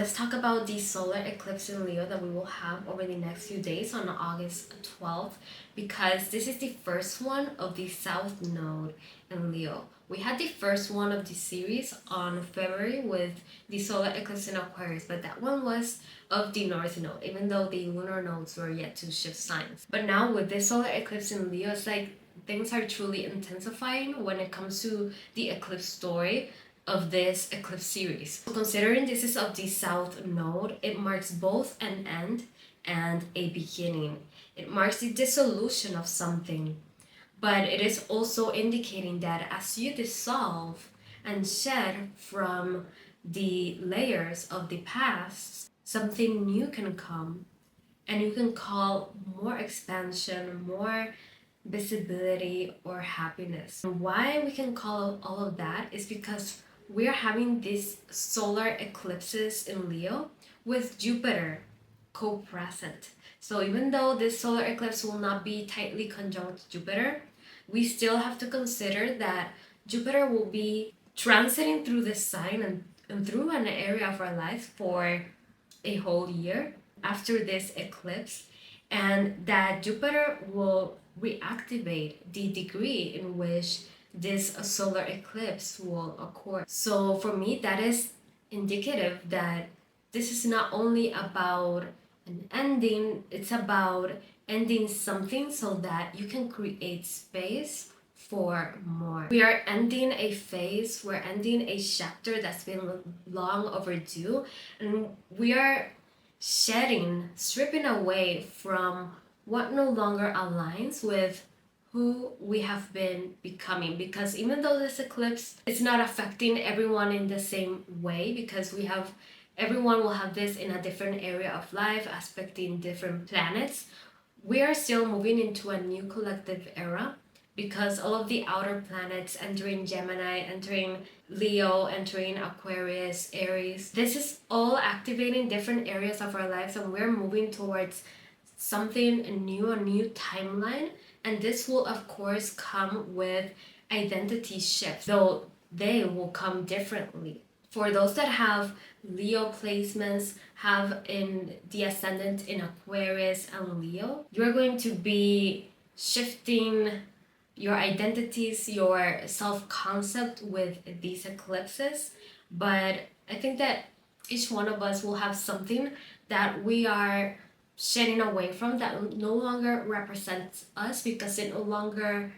let's talk about the solar eclipse in Leo that we will have over the next few days on August 12th, because this is the first one of the South Node in Leo. We had the first one of the series on February with the solar eclipse in Aquarius, but that one was of the North Node, even though the lunar nodes were yet to shift signs. But now with this solar eclipse in Leo, it's like things are truly intensifying when it comes to the eclipse story of this eclipse series. Considering this is of the South Node, it marks both an end and a beginning. It marks the dissolution of something, but it is also indicating that as you dissolve and shed from the layers of the past, something new can come, and you can call more expansion, more visibility, or happiness. And why we can call all of that is because we're having these solar eclipses in Leo with Jupiter co-present. So even though this solar eclipse will not be tightly conjunct Jupiter, we still have to consider that Jupiter will be transiting through this sign and through an area of our lives for a whole year after this eclipse, and that Jupiter will reactivate the degree in which this solar eclipse will occur. So for me, that is indicative that this is not only about an ending, it's about ending something so that you can create space for more. We are ending a phase, we're ending a chapter that's been long overdue, and we are stripping away from what no longer aligns with who we have been becoming. Because even though this eclipse is not affecting everyone in the same way, because everyone will have this in a different area of life, aspecting different planets, we are still moving into a new collective era, because all of the outer planets entering Gemini, entering Leo, entering Aquarius, Aries, this is all activating different areas of our lives, and we're moving towards something new, a new timeline. And this will of course come with identity shifts, though they will come differently. For those that have Leo placements, have in the ascendant in Aquarius and Leo, you're going to be shifting your identities, your self-concept with these eclipses. But I think that each one of us will have something that we are shedding away from, that no longer represents us, because it no longer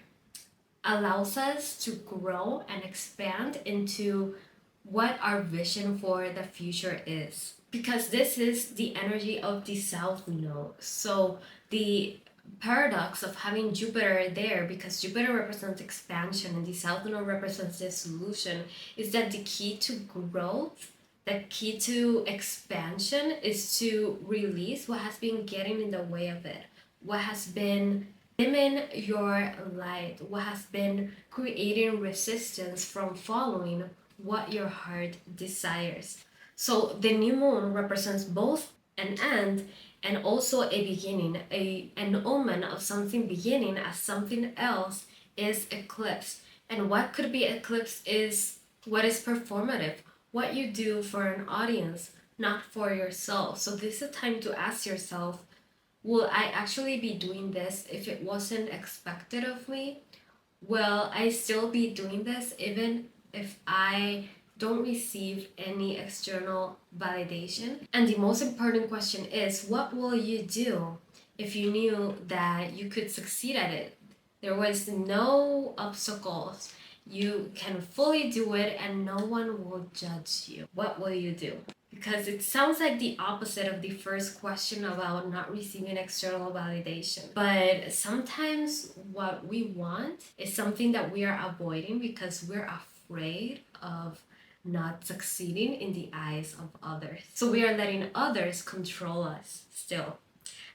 allows us to grow and expand into what our vision for the future is. Because this is the energy of the South Node. So the paradox of having Jupiter there, because Jupiter represents expansion and the South Node represents dissolution, is that the key to growth, the key to expansion, is to release what has been getting in the way of it, what has been dimming your light, what has been creating resistance from following what your heart desires. So the new moon represents both an end and also a beginning, an omen of something beginning as something else is eclipsed. And what could be eclipsed is what is performative, what you do for an audience, not for yourself. So this is a time to ask yourself, will I actually be doing this if it wasn't expected of me? Will I still be doing this even if I don't receive any external validation? And the most important question is, what will you do if you knew that you could succeed at it? There was no obstacles. You can fully do it and no one will judge you. What will you do? Because it sounds like the opposite of the first question about not receiving external validation. But sometimes what we want is something that we are avoiding because we're afraid of not succeeding in the eyes of others. So we are letting others control us still.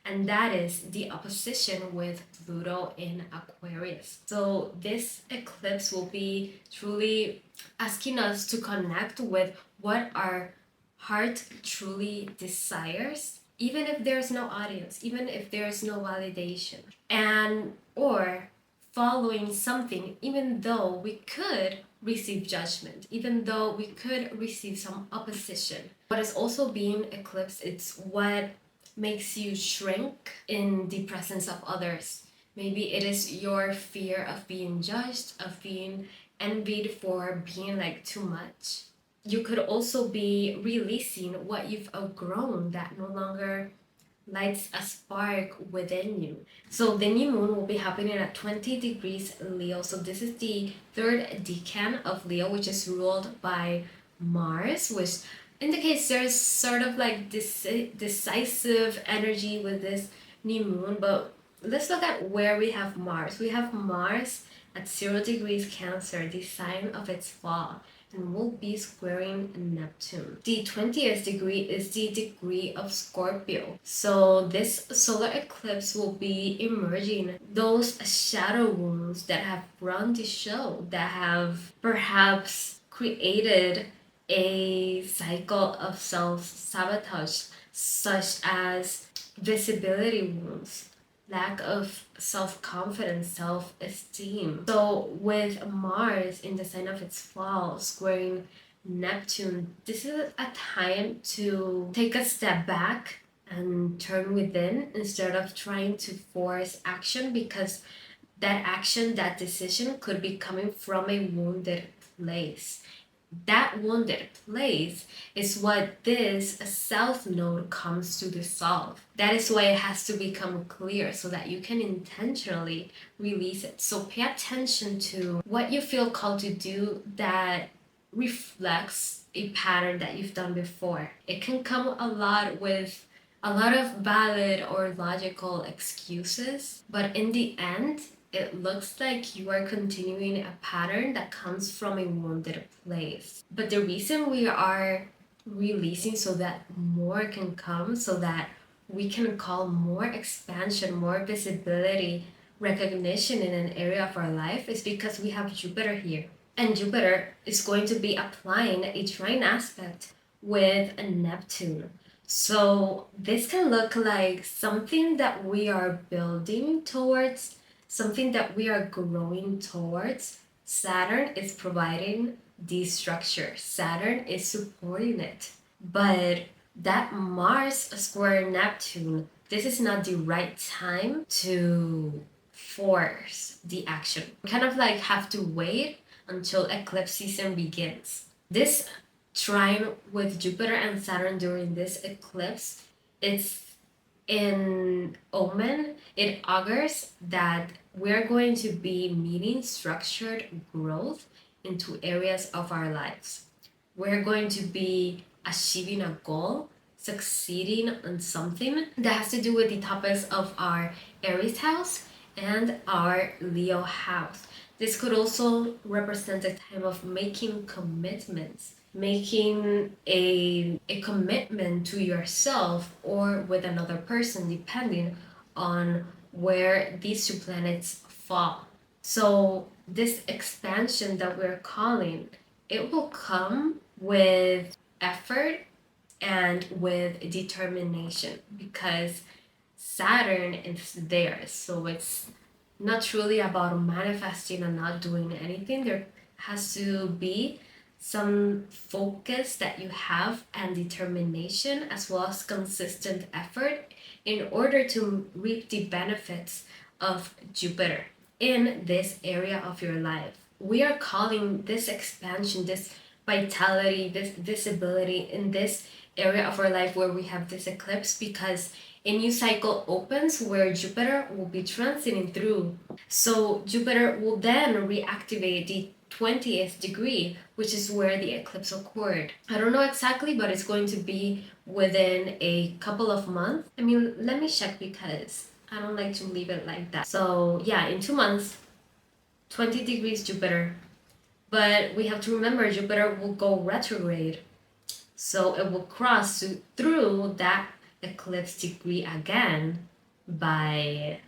And that is the opposition with Pluto in Aquarius. So this eclipse will be truly asking us to connect with what our heart truly desires, even if there's no audience, even if there's no validation, and or following something, even though we could receive judgment, even though we could receive some opposition. What is also being eclipsed, it's what makes you shrink in the presence of others. Maybe it is your fear of being judged, of being envied for being like too much. You could also be releasing what you've outgrown that no longer lights a spark within you. So the new moon will be happening at 20 degrees Leo. So this is the third decan of Leo, which is ruled by Mars, which indicates there's sort of like this decisive energy with this new moon. But let's look at where we have Mars. We have Mars at 0 degrees Cancer, the sign of its fall, and will be squaring Neptune. The 20th degree is the degree of Scorpio. So this solar eclipse will be emerging those shadow wounds that have run the show, that have perhaps created a cycle of self-sabotage, such as visibility wounds, lack of self-confidence, self-esteem. So with Mars in the sign of its fall squaring Neptune, this is a time to take a step back and turn within instead of trying to force action, because that action, that decision could be coming from a wounded place. That wounded place is what this south node comes to dissolve. That is why it has to become clear so that you can intentionally release it. So pay attention to what you feel called to do that reflects a pattern that you've done before. It can come a lot with a lot of valid or logical excuses, but in the end, it looks like you are continuing a pattern that comes from a wounded place. But the reason we are releasing so that more can come, so that we can call more expansion, more visibility, recognition in an area of our life, is because we have Jupiter here. And Jupiter is going to be applying a trine aspect with a Neptune. So this can look like something that we are building towards, something that we are growing towards. Saturn is providing the structure. Saturn is supporting it. But that Mars square Neptune, this is not the right time to force the action. We kind of like have to wait until eclipse season begins. This trine with Jupiter and Saturn during this eclipse, it's in omen, it augurs that we're going to be meeting structured growth into areas of our lives. We're going to be achieving a goal, succeeding on something that has to do with the topics of our Aries house and our Leo house. This could also represent a time of making commitments, making a commitment to yourself or with another person, depending on where these two planets fall. So this expansion that we're calling, it will come with effort and with determination, because Saturn is there. So it's not truly about manifesting and not doing anything. There has to be some focus that you have and determination, as well as consistent effort, in order to reap the benefits of Jupiter in this area of your life. We are calling this expansion, this vitality, this visibility in this area of our life where we have this eclipse, because a new cycle opens where Jupiter will be transiting through. So Jupiter will then reactivate the 20th degree, which is where the eclipse occurred. I don't know exactly, but it's going to be within a couple of months. I mean, let me check, because I don't like to leave it like that. So yeah, in 2 months, 20 degrees Jupiter. But we have to remember Jupiter will go retrograde. So it will cross through that eclipse degree again by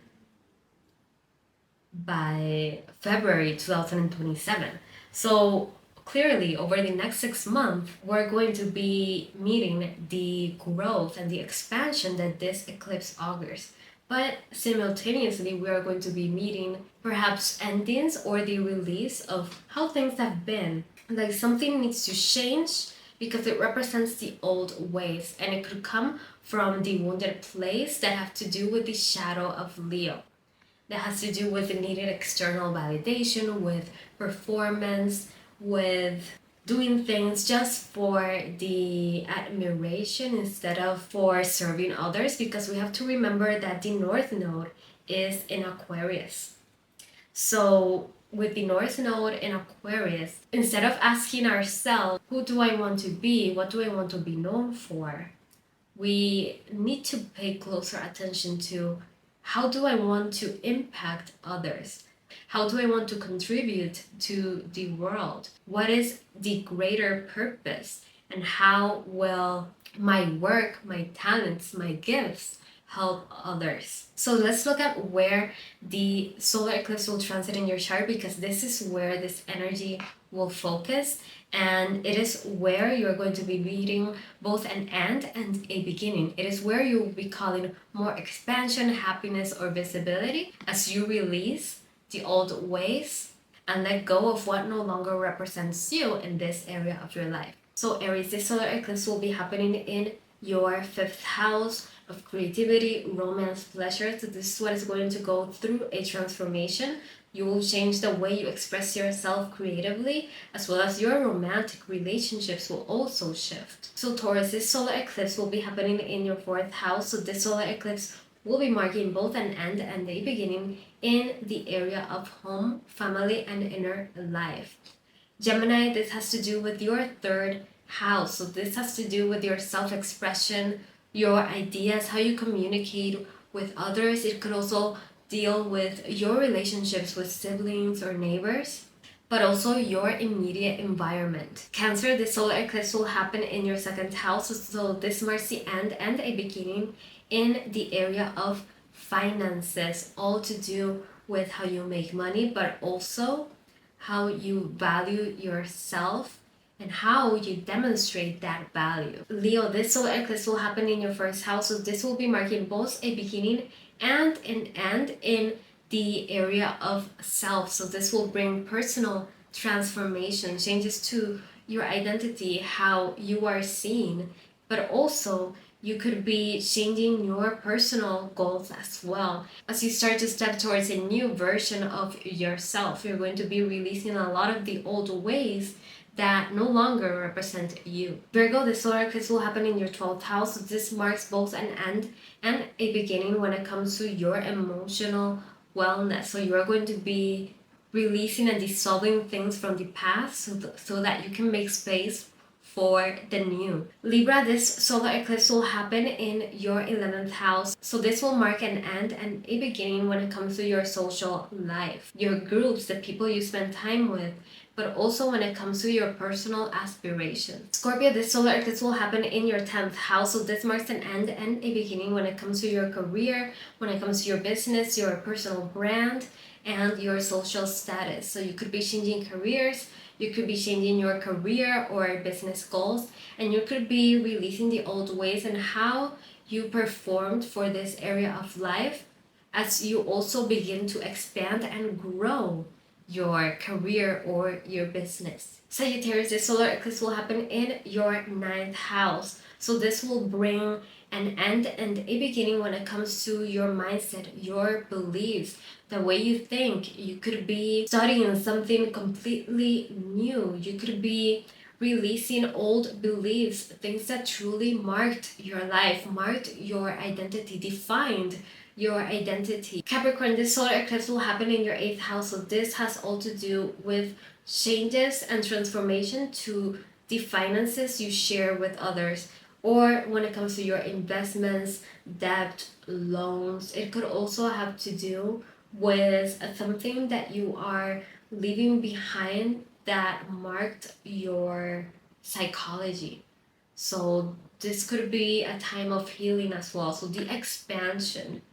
February 2027. So clearly over the next 6 months, we're going to be meeting the growth and the expansion that this eclipse augurs. But simultaneously, we are going to be meeting perhaps endings or the release of how things have been. Like something needs to change because it represents the old ways, and it could come from the wounded place that have to do with the shadow of Leo. That has to do with the needed external validation, with performance, with doing things just for the admiration instead of for serving others, because we have to remember that the North Node is in Aquarius. So with the North Node in Aquarius, instead of asking ourselves, who do I want to be? What do I want to be known for? We need to pay closer attention to, how do I want to impact others? How do I want to contribute to the world? What is the greater purpose? And how will my work, my talents, my gifts help others? So let's look at where the solar eclipse will transit in your chart, because this is where this energy will focus, and it is where you're going to be meeting both an end and a beginning. It is where you will be calling more expansion, happiness, or visibility as you release the old ways and let go of what no longer represents you in this area of your life. So Aries, this solar eclipse will be happening in your fifth house of creativity, romance, pleasure. So this is what is going to go through a transformation. You will change the way you express yourself creatively, as well as your romantic relationships will also shift. So Taurus, this solar eclipse will be happening in your fourth house. So this solar eclipse will be marking both an end and a beginning in the area of home, family, and inner life. Gemini, this has to do with your third house. So this has to do with your self-expression, your ideas, how you communicate with others. It could also deal with your relationships with siblings or neighbors, but also your immediate environment. Cancer, the solar eclipse will happen in your second house. So this marks the end and a beginning in the area of finances, all to do with how you make money, but also how you value yourself and how you demonstrate that value. Leo, this solar eclipse will happen in your first house, so this will be marking both a beginning and an end in the area of self. So this will bring personal transformation, changes to your identity, how you are seen, but also you could be changing your personal goals as well. As you start to step towards a new version of yourself, you're going to be releasing a lot of the old ways that no longer represent you. Virgo, the solar eclipse will happen in your 12th house. So this marks both an end and a beginning when it comes to your emotional wellness. So you're going to be releasing and dissolving things from the past so that you can make space for the new. Libra, this solar eclipse will happen in your 11th house. So this will mark an end and a beginning when it comes to your social life, your groups, the people you spend time with, but also when it comes to your personal aspirations. Scorpio, this solar eclipse will happen in your 10th house. So this marks an end and a beginning when it comes to your career, when it comes to your business, your personal brand, and your social status. So you could be changing careers, you could be changing your career or business goals, and you could be releasing the old ways and how you performed for this area of life as you also begin to expand and grow your career or your business. Sagittarius, the solar eclipse will happen in your 9th house. So this will bring an end and a beginning when it comes to your mindset, your beliefs, the way you think. You could be studying something completely new. You could be releasing old beliefs, things that truly marked your life, marked your identity, defined your identity. Capricorn, this solar eclipse will happen in your 8th house. So this has all to do with changes and transformation to the finances you share with others, or when it comes to your investments, debt, loans. It could also have to do with something that you are leaving behind that marked your psychology. So this could be a time of healing as well. So the expansion,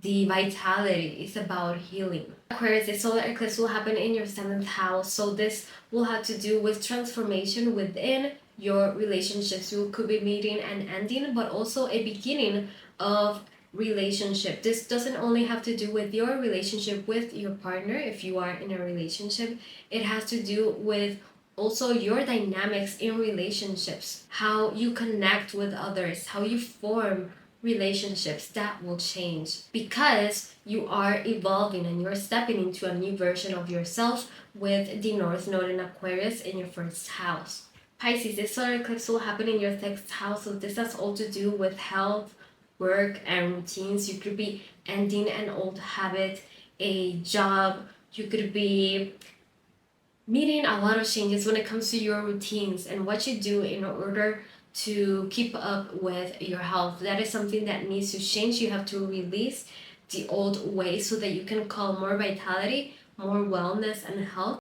the vitality is about healing. Aquarius, the solar eclipse will happen in your 7th house. So this will have to do with transformation within your relationships. You could be meeting and ending, but also a beginning of relationship. This doesn't only have to do with your relationship with your partner if you are in a relationship. It has to do with also your dynamics in relationships, how you connect with others, how you form relationships. That will change because you are evolving and you're stepping into a new version of yourself with the North Node in Aquarius in your first house. Pisces, this solar eclipse will happen in your sixth house, so this has all to do with health, work, and routines. You could be ending an old habit, a job. You could be meeting a lot of changes when it comes to your routines and what you do in order to keep up with your health. That is something that needs to change. You have to release the old ways so that you can call more vitality, more wellness, and health